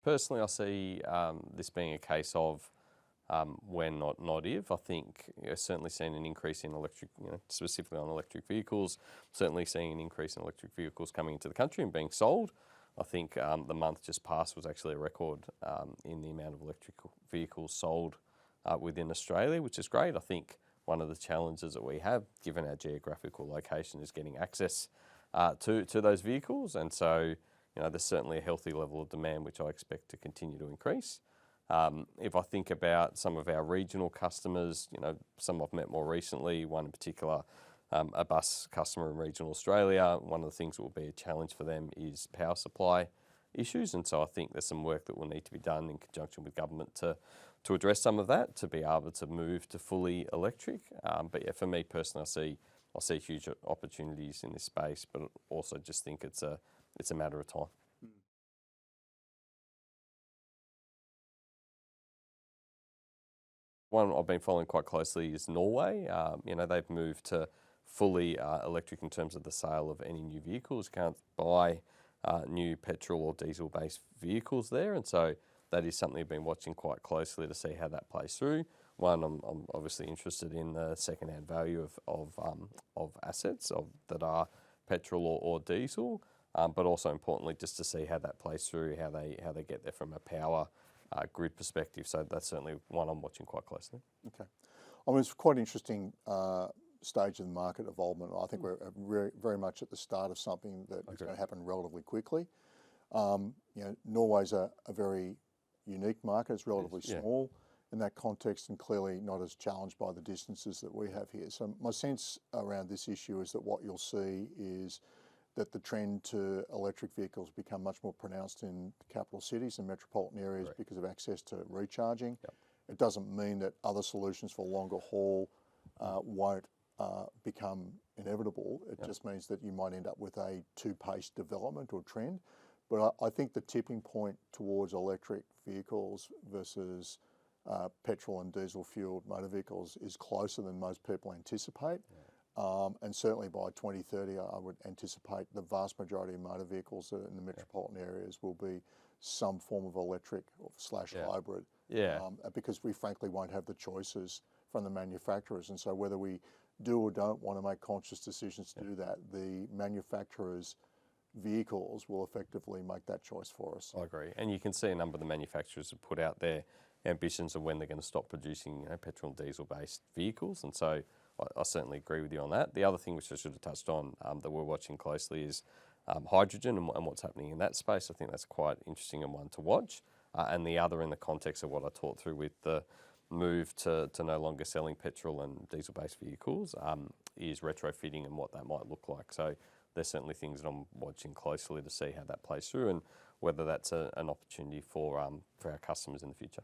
Personally, I see this being a case of when, not if. I think certainly seeing an increase in electric, specifically on electric vehicles, certainly seeing an increase in electric vehicles coming into the country and being sold. I think the month just passed was actually a record in the amount of electric vehicles sold within Australia, which is great. I think one of the challenges that we have, given our geographical location, is getting access to those vehicles. And so, there's certainly a healthy level of demand, which I expect to continue to increase. If I think about some of our regional customers, some I've met more recently, one in particular, a bus customer in regional Australia, one of the things that will be a challenge for them is power supply issues. And so I think there's some work that will need to be done in conjunction with government to address some of that, to be able to move to fully electric. But yeah, for me personally, I see huge opportunities in this space, but also just think it's a matter of time. One I've been following quite closely is Norway. They've moved to fully electric in terms of the sale of any new vehicles. You can't buy new petrol or diesel-based vehicles there, and so that is something I've been watching quite closely to see how that plays through. One, I'm obviously interested in the second-hand value of assets that are petrol or diesel, but also importantly just to see how that plays through, how they get there from a power grid perspective. So that's certainly one I'm watching quite closely. Okay, it's quite interesting stage of the market evolvement. I think we're very much at the start of something that is going to happen relatively quickly. Norway's a very unique market. It's relatively small in that context and clearly not as challenged by the distances that we have here. So my sense around this issue is that what you'll see is that the trend to electric vehicles become much more pronounced in capital cities and metropolitan areas because of access to recharging. It doesn't mean that other solutions for longer haul won't become inevitable. It just means that you might end up with a two-paced development or trend. But I think the tipping point towards electric vehicles versus petrol and diesel fueled motor vehicles is closer than most people anticipate. And certainly by 2030, I would anticipate the vast majority of motor vehicles in the metropolitan areas will be some form of electric / hybrid. Because we frankly won't have the choices from the manufacturers. And so whether we do or don't want to make conscious decisions to do that, the manufacturers' vehicles will effectively make that choice for us. I agree. And you can see a number of the manufacturers have put out their ambitions of when they're going to stop producing petrol and diesel-based vehicles. And so I certainly agree with you on that. The other thing which I should have touched on that we're watching closely is hydrogen and what's happening in that space. I think that's quite interesting and one to watch. And the other in the context of what I talked through with the move to no longer selling petrol and diesel-based vehicles is retrofitting and what that might look like. So there's certainly things that I'm watching closely to see how that plays through and whether that's an opportunity for our customers in the future.